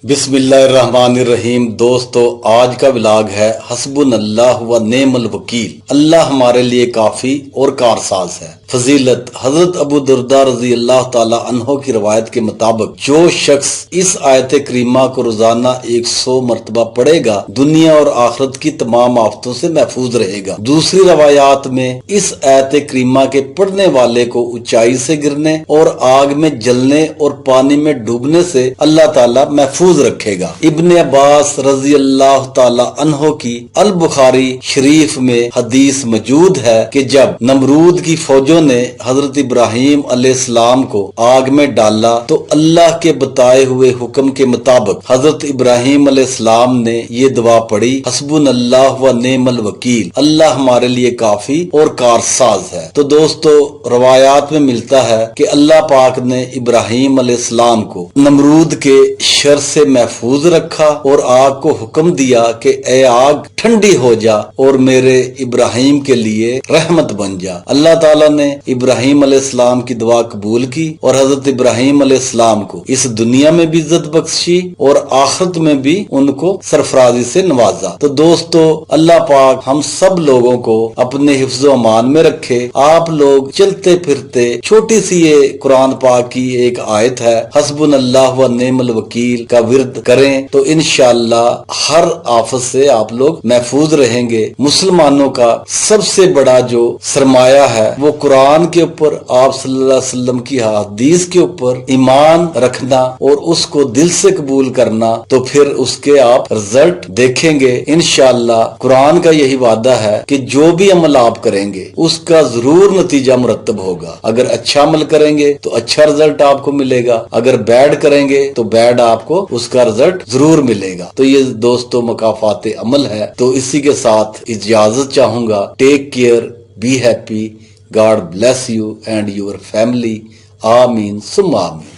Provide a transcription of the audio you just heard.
बिस्मिल्लाहिर्रहमानिर्रहीम। दोस्तों, आज का व्लॉग है हस्बुनल्लाह व नेमल वकील। अल्लाह हमारे लिए काफी और कारसाज है। फजीलत हजरत अबू दरदा रजी अल्लाह ताला अन्हो की रवायत के मुताबिक जो शख्स इस आयत करीमा को रोजाना 100 मरतबा पढ़ेगा दुनिया और आखिरत की तमाम आफतों से महफूज रहेगा। दूसरी रवायात में इस आयत करीमा के पढ़ने वाले को ऊंचाई से गिरने और आग में जलने और पानी में डूबने से अल्लाह ताला महफूज रखेगा। इब्ने अब्बास रजी अल्लाह ताला अन्हो की अल बुखारी शरीफ में हदीस मौजूद है कि जब नमरूद की फौजों ने हजरत इब्राहिम अलैहिस्सलाम को आग में डाला तो अल्लाह के बताए हुए हुक्म के मुताबिक हजरत इब्राहिम अलैहिस्सलाम ने ये दुआ पढ़ी, हस्बुनल्लाह व नेमल वकील, अल्लाह हमारे लिए काफी और कारसाज है। तो दोस्तों, रवायात में मिलता है कि अल्लाह पाक ने इब्राहिम अलैहिस्सलाम को नमरूद के शर से महफूज रखा और आग को हुक्म दिया कि ए आग ठंडी हो जा और मेरे इब्राहिम के लिए रहमत बन जा। अल्लाह ताला ने इब्राहिम अलैहिस्सलाम की दुआ कबूल की और हजरत इब्राहिम अलैहिस्सलाम को इस दुनिया में भी इज्जत बख्शी और आखिरत में भी उनको सरफराजी से नवाजा। तो दोस्तों, अल्लाह पाक हम सब लोगों को अपने हिफ्ज़ो अमान में रखे। आप लोग चलते फिरते छोटी सी ये कुरान पाक की एक आयत है, हस्बुनल्लाह व नेमल वकील का विर्द करें तो इंशाअल्लाह हर आफत से आप लोग महफूज रहेंगे। मुसलमानों का सबसे बड़ा जो सरमाया है वो कुरान के ऊपर, आप सल्लल्लाहु अलैहि वसल्लम की हदीस के ऊपर ईमान रखना और उसको दिल से कबूल करना, तो फिर उसके आप रिजल्ट देखेंगे इंशाअल्लाह। कुरान का यही वादा है कि जो भी अमल आप करेंगे उसका जरूर नतीजा मुरत्तब होगा। अगर अच्छा अमल करेंगे तो अच्छा रिजल्ट आपको मिलेगा, अगर बैड करेंगे तो बैड आपको उसका रिजल्ट जरूर मिलेगा। तो ये दोस्तों मुकाफात अमल है। तो इसी के साथ इजाजत चाहूंगा। Take care, be happy, God bless you and your family. आमीन सुम्मा आमीन।